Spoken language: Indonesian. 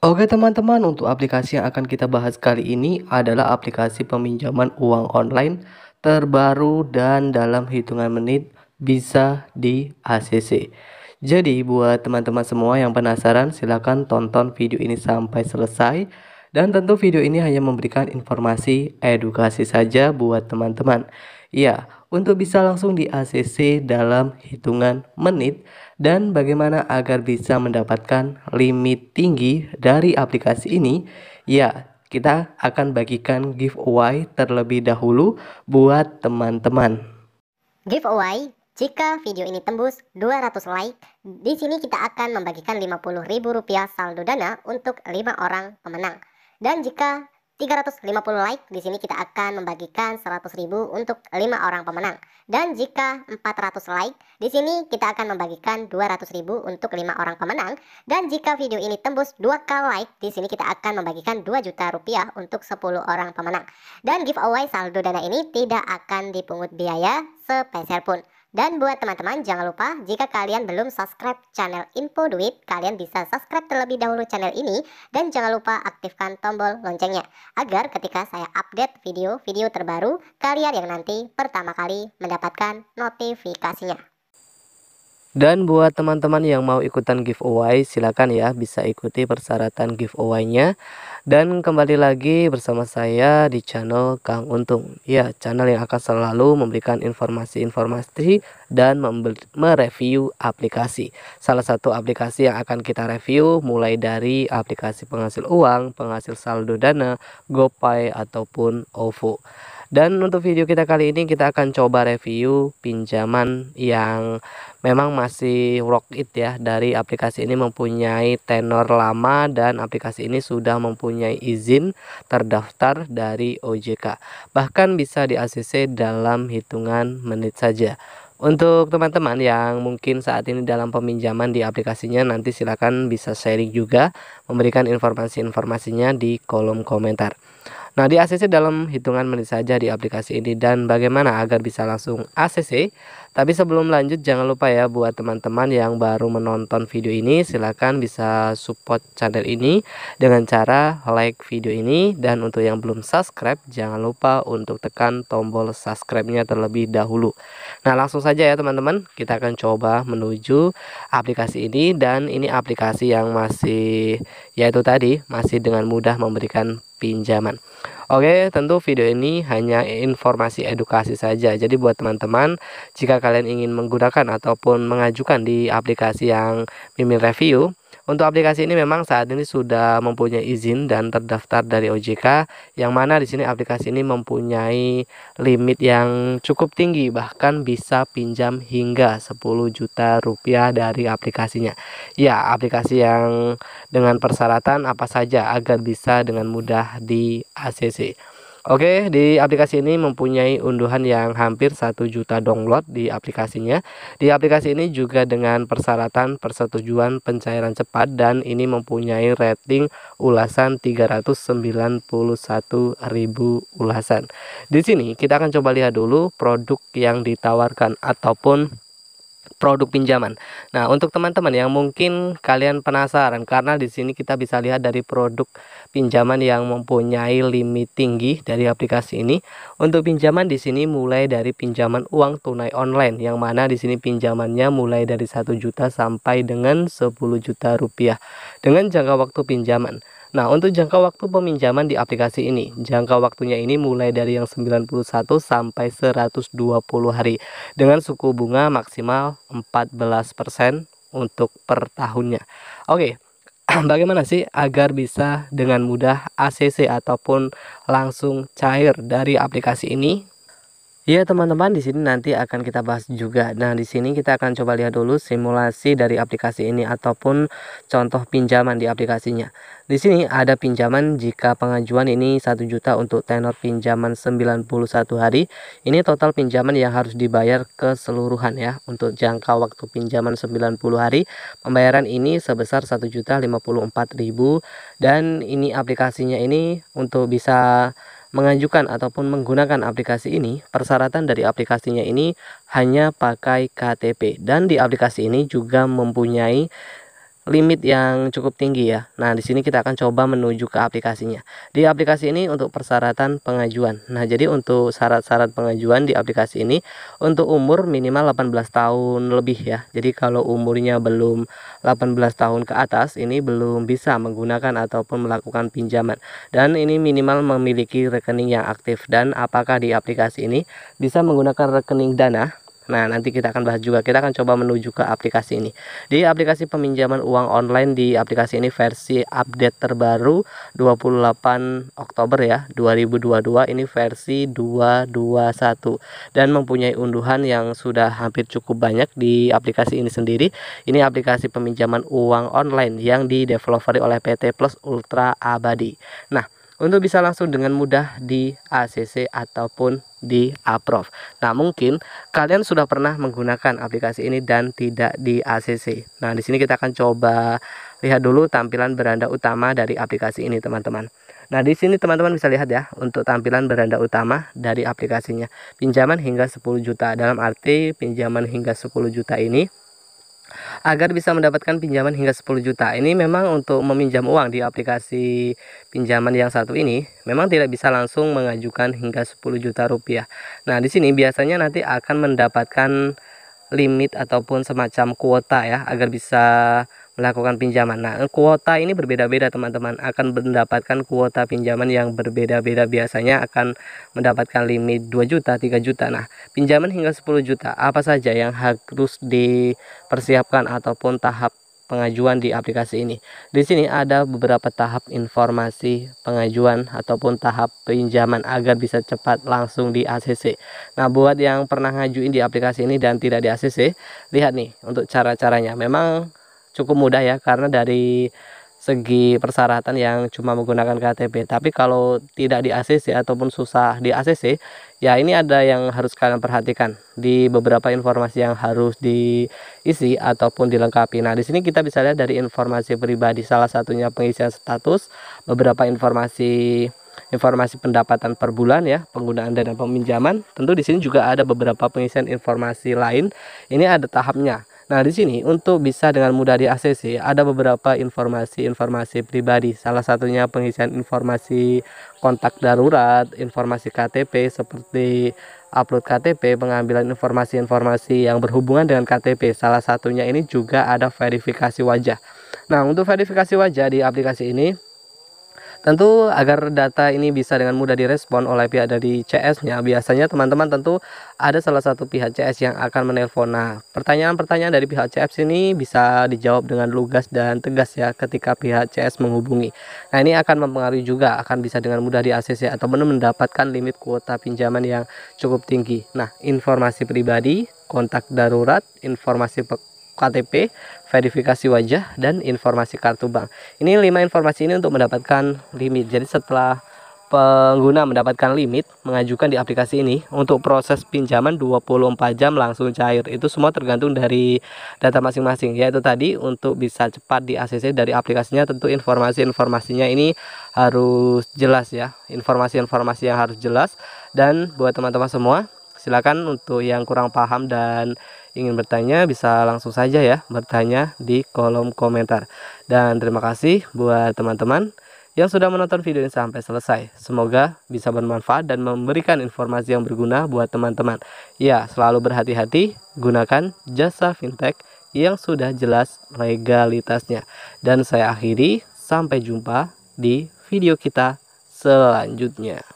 Oke teman-teman, untuk aplikasi yang akan kita bahas kali ini adalah aplikasi peminjaman uang online terbaru dan dalam hitungan menit bisa di ACC. Jadi buat teman-teman semua yang penasaran, silahkan tonton video ini sampai selesai. Dan tentu video ini hanya memberikan informasi edukasi saja buat teman-teman. Ya, untuk bisa langsung di ACC dalam hitungan menit dan bagaimana agar bisa mendapatkan limit tinggi dari aplikasi ini, ya kita akan bagikan giveaway terlebih dahulu buat teman-teman. Giveaway, jika video ini tembus 200 like, di sini kita akan membagikan Rp50.000 saldo dana untuk 5 orang pemenang. Dan jika 350 like, di sini kita akan membagikan 100.000 untuk 5 orang pemenang. Dan jika 400 like, di sini kita akan membagikan 200.000 untuk 5 orang pemenang. Dan jika video ini tembus 2k like, di sini kita akan membagikan 2 juta rupiah untuk 10 orang pemenang. Dan giveaway saldo dana ini tidak akan dipungut biaya sepeser pun. Dan buat teman-teman, jangan lupa jika kalian belum subscribe channel Info Duit, kalian bisa subscribe terlebih dahulu channel ini. Dan jangan lupa aktifkan tombol loncengnya, agar ketika saya update video-video terbaru, kalian yang nanti pertama kali mendapatkan notifikasinya. Dan buat teman-teman yang mau ikutan giveaway, silakan ya bisa ikuti persyaratan giveaway-nya. Dan kembali lagi bersama saya di channel Kang Untung. Ya, channel yang akan selalu memberikan informasi-informasi dan mereview aplikasi. Salah satu aplikasi yang akan kita review mulai dari aplikasi penghasil uang, penghasil saldo dana, GoPay ataupun OVO. Dan untuk video kita kali ini kita akan coba review pinjaman yang memang masih worth it ya. Dari aplikasi ini mempunyai tenor lama dan aplikasi ini sudah mempunyai izin terdaftar dari OJK. Bahkan bisa di ACC dalam hitungan menit saja. Untuk teman-teman yang mungkin saat ini dalam peminjaman di aplikasinya, nanti silakan bisa sharing juga, memberikan informasi-informasinya di kolom komentar. Nah, di ACC dalam hitungan menit saja di aplikasi ini. Dan bagaimana agar bisa langsung ACC? Tapi sebelum lanjut, jangan lupa ya buat teman-teman yang baru menonton video ini, silahkan bisa support channel ini dengan cara like video ini. Dan untuk yang belum subscribe, jangan lupa untuk tekan tombol subscribe-nya terlebih dahulu. Nah, langsung saja ya teman-teman, kita akan coba menuju aplikasi ini. Dan ini aplikasi yang masih, yaitu tadi, masih dengan mudah memberikan pinjaman. Oke, tentu video ini hanya informasi edukasi saja. Jadi buat teman-teman, jika kalian ingin menggunakan ataupun mengajukan di aplikasi yang Mimin review, untuk aplikasi ini memang saat ini sudah mempunyai izin dan terdaftar dari OJK, yang mana di sini aplikasi ini mempunyai limit yang cukup tinggi, bahkan bisa pinjam hingga 10 juta rupiah dari aplikasinya. Ya, aplikasi yang dengan persyaratan apa saja agar bisa dengan mudah di ACC. Oke, di aplikasi ini mempunyai unduhan yang hampir 1 juta download di aplikasinya. Di aplikasi ini juga dengan persyaratan persetujuan pencairan cepat, dan ini mempunyai rating ulasan 391.000 ulasan. Di sini kita akan coba lihat dulu produk yang ditawarkan ataupun produk pinjaman. Nah, untuk teman-teman yang mungkin kalian penasaran, karena di sini kita bisa lihat dari produk pinjaman yang mempunyai limit tinggi dari aplikasi ini. Untuk pinjaman di sini mulai dari pinjaman uang tunai online, yang mana di sini pinjamannya mulai dari 1 juta sampai dengan 10 juta rupiah dengan jangka waktu pinjaman. Nah, untuk jangka waktu peminjaman di aplikasi ini, jangka waktunya ini mulai dari yang 91 sampai 120 hari dengan suku bunga maksimal 14% untuk per tahunnya. Oke, bagaimana sih agar bisa dengan mudah ACC ataupun langsung cair dari aplikasi ini? Ya teman-teman, di sini nanti akan kita bahas juga. Nah, di sini kita akan coba lihat dulu simulasi dari aplikasi ini ataupun contoh pinjaman di aplikasinya. Di sini ada pinjaman jika pengajuan ini 1 juta untuk tenor pinjaman 91 hari. Ini total pinjaman yang harus dibayar keseluruhan ya. Untuk jangka waktu pinjaman 90 hari, pembayaran ini sebesar 1.054.000, dan ini aplikasinya ini untuk bisa mengajukan ataupun menggunakan aplikasi ini, persyaratan dari aplikasinya ini hanya pakai KTP, dan di aplikasi ini juga mempunyai limit yang cukup tinggi ya. Nah, di sini kita akan coba menuju ke aplikasinya. Di aplikasi ini untuk persyaratan pengajuan. Nah, jadi untuk syarat-syarat pengajuan di aplikasi ini untuk umur minimal 18 tahun lebih ya. Jadi kalau umurnya belum 18 tahun ke atas ini belum bisa menggunakan ataupun melakukan pinjaman. Dan ini minimal memiliki rekening yang aktif, dan apakah di aplikasi ini bisa menggunakan rekening Dana. Nah, nanti kita akan bahas juga. Kita akan coba menuju ke aplikasi ini. Di aplikasi peminjaman uang online, di aplikasi ini versi update terbaru 28 Oktober ya 2022, ini versi 221 dan mempunyai unduhan yang sudah hampir cukup banyak di aplikasi ini sendiri. Ini aplikasi peminjaman uang online yang dideveloperi oleh PT Plus Ultra Abadi. Nah, untuk bisa langsung dengan mudah di ACC ataupun di approve. Nah, mungkin kalian sudah pernah menggunakan aplikasi ini dan tidak di ACC. Nah, di sini kita akan coba lihat dulu tampilan beranda utama dari aplikasi ini, teman-teman. Nah, di sini teman-teman bisa lihat ya untuk tampilan beranda utama dari aplikasinya. Pinjaman hingga 10 juta. Dalam arti pinjaman hingga 10 juta ini, agar bisa mendapatkan pinjaman hingga 10 juta. Ini memang untuk meminjam uang di aplikasi pinjaman yang satu ini memang tidak bisa langsung mengajukan hingga 10 juta rupiah. Nah, di sini biasanya nanti akan mendapatkan limit ataupun semacam kuota ya agar bisa melakukan pinjaman. Nah, kuota ini berbeda-beda teman-teman, akan mendapatkan kuota pinjaman yang berbeda-beda, biasanya akan mendapatkan limit 2 juta, 3 juta. Nah, pinjaman hingga 10 juta apa saja yang harus dipersiapkan ataupun tahap pengajuan di aplikasi ini. Di sini ada beberapa tahap informasi pengajuan ataupun tahap pinjaman agar bisa cepat langsung di ACC. Nah, buat yang pernah ngajuin di aplikasi ini dan tidak di ACC, lihat nih untuk cara-caranya. Memang cukup mudah ya, karena dari segi persyaratan yang cuma menggunakan KTP. Tapi kalau tidak di ACC ataupun susah di ACC, ya ini ada yang harus kalian perhatikan di beberapa informasi yang harus diisi ataupun dilengkapi. Nah, di sini kita bisa lihat dari informasi pribadi, salah satunya pengisian status, beberapa informasi pendapatan per bulan ya, penggunaan dana peminjaman. Tentu di sini juga ada beberapa pengisian informasi lain. Ini ada tahapnya. Nah, di sini untuk bisa dengan mudah di ACC ada beberapa informasi pribadi. Salah satunya pengisian informasi kontak darurat, informasi KTP seperti upload KTP, pengambilan informasi-informasi yang berhubungan dengan KTP. Salah satunya ini juga ada verifikasi wajah. Nah, untuk verifikasi wajah di aplikasi ini, tentu agar data ini bisa dengan mudah direspon oleh pihak dari CS-nya, biasanya teman-teman tentu ada salah satu pihak CS yang akan menelpon. Nah, pertanyaan-pertanyaan dari pihak CS ini bisa dijawab dengan lugas dan tegas ya ketika pihak CS menghubungi. Nah, ini akan mempengaruhi juga, akan bisa dengan mudah di ACC atau mendapatkan limit kuota pinjaman yang cukup tinggi. Nah, informasi pribadi, kontak darurat, informasi KTP, verifikasi wajah, dan informasi kartu bank. Ini 5 informasi ini untuk mendapatkan limit. Jadi setelah pengguna mendapatkan limit mengajukan di aplikasi ini, untuk proses pinjaman 24 jam langsung cair. Itu semua tergantung dari data masing-masing. Yaitu tadi untuk bisa cepat di ACC dari aplikasinya, tentu informasinya ini harus jelas ya. Informasi-informasi yang harus jelas. Dan buat teman-teman semua, silakan untuk yang kurang paham dan ingin bertanya bisa langsung saja ya bertanya di kolom komentar. Dan terima kasih buat teman-teman yang sudah menonton video ini sampai selesai. Semoga bisa bermanfaat dan memberikan informasi yang berguna buat teman-teman. Ya, selalu berhati-hati, gunakan jasa fintech yang sudah jelas legalitasnya. Dan saya akhiri, sampai jumpa di video kita selanjutnya.